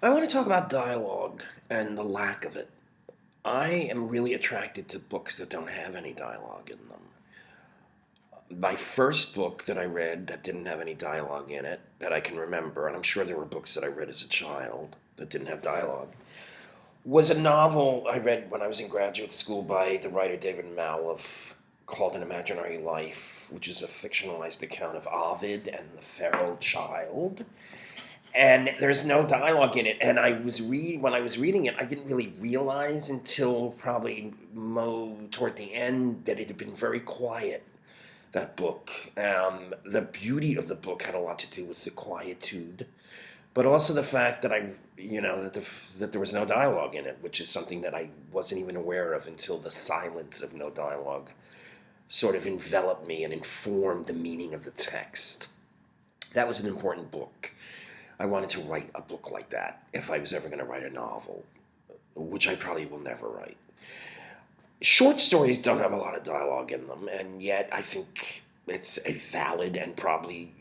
I want to talk about dialogue and the lack of it. I am really attracted to books that don't have any dialogue in them. My first book that I read that didn't have any dialogue in it, that I can remember, and I'm sure there were books that I read as a child that didn't have dialogue, was a novel I read when I was in graduate school by the writer David Malouf called An Imaginary Life, which is a fictionalized account of Ovid and the feral child. And there's no dialogue in it. And when I was reading it, I didn't really realize until probably toward the end that it had been very quiet. That book, the beauty of the book had a lot to do with the quietude, but also the fact that that there was no dialogue in it, which is something that I wasn't even aware of until the silence of no dialogue sort of enveloped me and informed the meaning of the text. That was an important book. I wanted to write a book like that if I was ever going to write a novel, which I probably will never write. Short stories don't have a lot of dialogue in them, and yet I think it's a valid and probably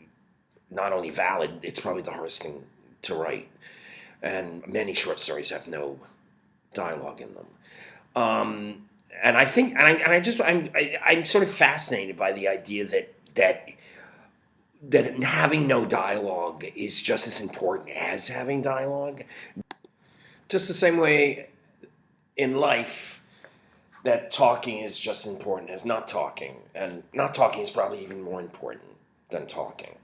not only valid, it's probably the hardest thing to write. And many short stories have no dialogue in them. And I think, and I just, I'm sort of fascinated by the idea that having no dialogue is just as important as having dialogue. Just the same way in life that talking is just as important as not talking, and not talking is probably even more important than talking.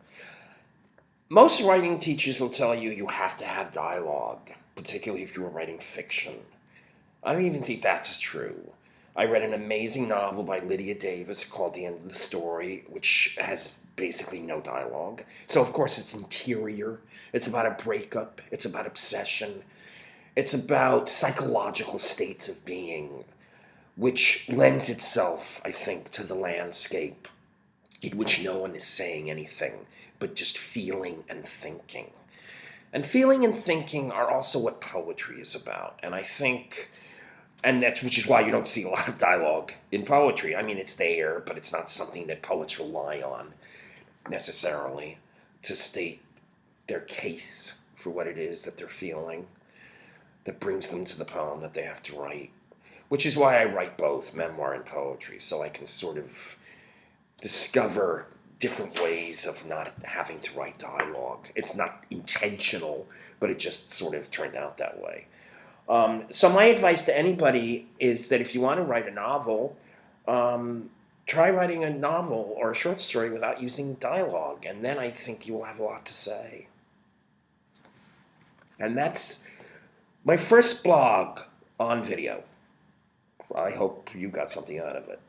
Most writing teachers will tell you you have to have dialogue, particularly if you were writing fiction. I don't even think that's true. I read an amazing novel by Lydia Davis called The End of the Story, which has basically no dialogue. So, of course, it's interior. It's about a breakup. It's about obsession. It's about psychological states of being, which lends itself, I think, to the landscape in which no one is saying anything, but just feeling and thinking. And feeling and thinking are also what poetry is about. And I think, which is why you don't see a lot of dialogue in poetry. I mean, it's there, but it's not something that poets rely on necessarily to state their case for what it is that they're feeling that brings them to the poem that they have to write. Which is why I write both memoir and poetry, so I can sort of discover different ways of not having to write dialogue. It's not intentional, but it just sort of turned out that way. So my advice to anybody is that if you want to write a novel, try writing a novel or a short story without using dialogue, and then I think you will have a lot to say. And that's my first blog on video. I hope you got something out of it.